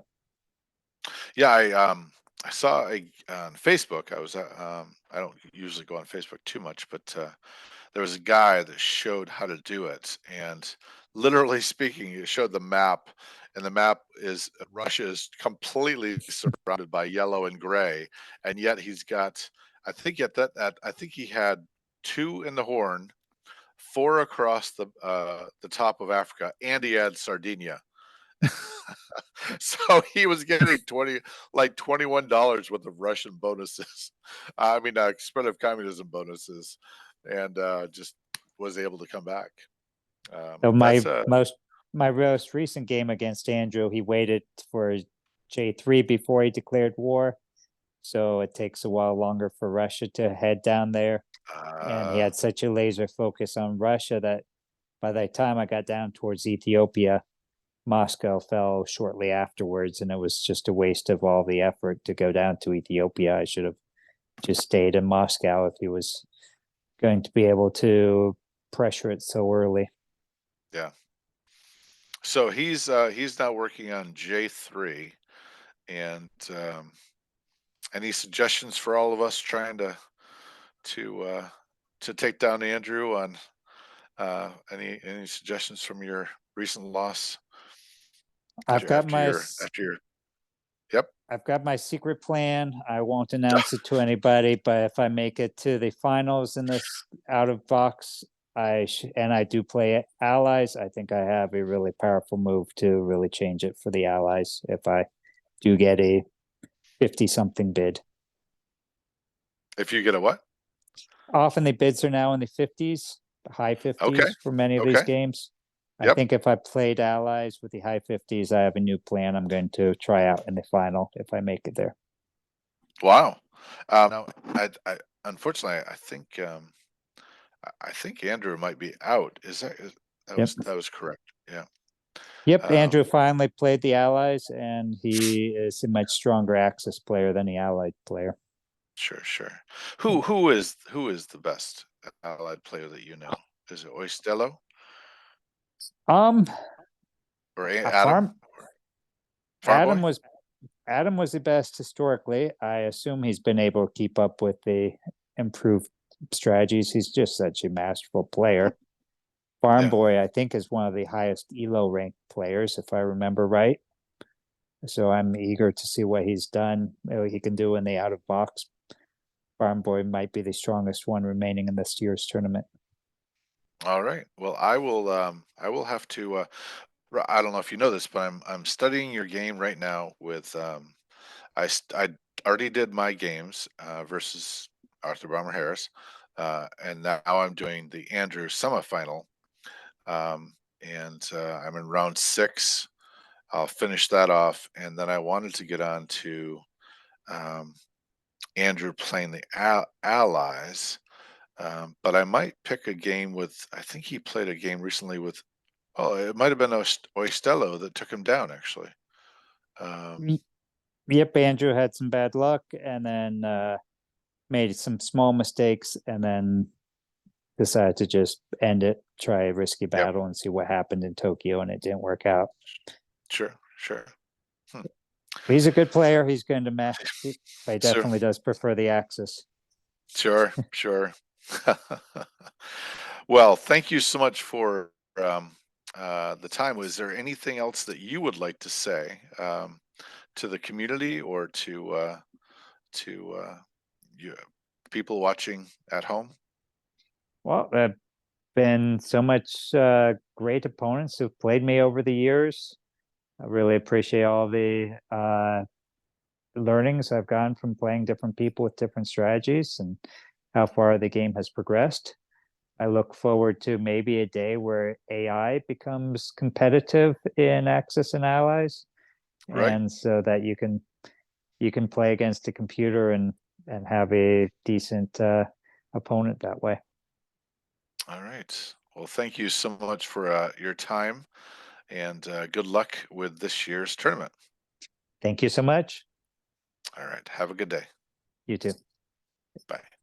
S1: yeah, I saw on Facebook. I don't usually go on Facebook too much, but there was a guy that showed how to do it, and literally speaking, it showed the map, and the map is Russia is completely surrounded by yellow and gray, and yet he's got, I think he had two in the Horn, four across the top of Africa, and he had Sardinia. So he was getting $21 worth of Russian bonuses. I mean, spread of communism bonuses, and just was able to come back.
S2: So
S1: That's
S2: my most recent game against Andrew, he waited for J3 before he declared war. So it takes a while longer for Russia to head down there. And he
S1: uh,
S2: had such a laser focus on Russia that by the time I got down towards Ethiopia, Moscow fell shortly afterwards, and it was just a waste of all the effort to go down to Ethiopia. I should have just stayed in Moscow if he was going to be able to pressure it so early.
S1: yeah. So he's now working on J3, and any suggestions for all of us trying to uh, to take down Andrew on any suggestions from your recent loss
S2: I've got my
S1: after your yep.
S2: I've got my secret plan. I won't announce it to anybody, but if I make it to the finals in this out of box and I do play allies. I think I have a really powerful move to really change it for the allies if I do get a 50-something bid.
S1: If you get a what?
S2: Often the bids are now in the 50s, high 50s
S1: Okay.
S2: for many of these
S1: Okay.
S2: games. I
S1: Yep.
S2: think if I played allies with the high 50s, I have a new plan I'm going to try out in the final if I make it there.
S1: Wow. Now, I unfortunately, I think Andrew might be out.
S2: Yep.
S1: That was correct? Yeah.
S2: Yep,
S1: Um,
S2: Andrew finally played the allies, and he is a much stronger Axis player than the allied player.
S1: sure, sure. Who is the best allied player that you know? Is it Oistello
S2: Um,
S1: or
S2: a
S1: Adam? Farm
S2: Adam
S1: Boy?
S2: was Adam was the best historically. I assume he's been able to keep up with the improved strategies. He's just such a masterful player. Farm
S1: Yeah.
S2: Boy, I think, is one of the highest Elo ranked players, if I remember right. So I'm eager to see what he's done, what he can do in the out of box. Farm Boy might be the strongest one remaining in this year's tournament.
S1: All right. Well, I will have to I don't know if you know this, but I'm studying your game right now with I already did my games versus Arthur Bomber Harris, and now I'm doing the Andrew semifinal, and I'm in round 6. I'll finish that off, and then I wanted to get on to um, Andrew playing the allies, but I might pick a game with. I think he played a game recently with. Oh, it might have been Oistello that took him down, actually. Um,
S2: Yep, Andrew had some bad luck and then made some small mistakes and then decided to just end it, try a risky
S1: yep,
S2: battle and see what happened in Tokyo, and it didn't work out.
S1: sure, sure. Hmm.
S2: But he's a good player. He's going to match. He
S1: So,
S2: definitely does prefer the Axis.
S1: sure, sure. Well, thank you so much for the time. Was there anything else that you would like to say to the community or to you, people watching at home?
S2: Well, been so much great opponents who've played me over the years. I really appreciate all the learnings I've gotten from playing different people with different strategies and how far the game has progressed. I look forward to maybe a day where AI becomes competitive in Axis and Allies,
S1: Right.
S2: and so that you can play against a computer and have a decent opponent that way.
S1: All right. Well, thank you so much for your time and good luck with this year's tournament.
S2: Thank you so much.
S1: All right. Have a good day.
S2: You too.
S1: Bye.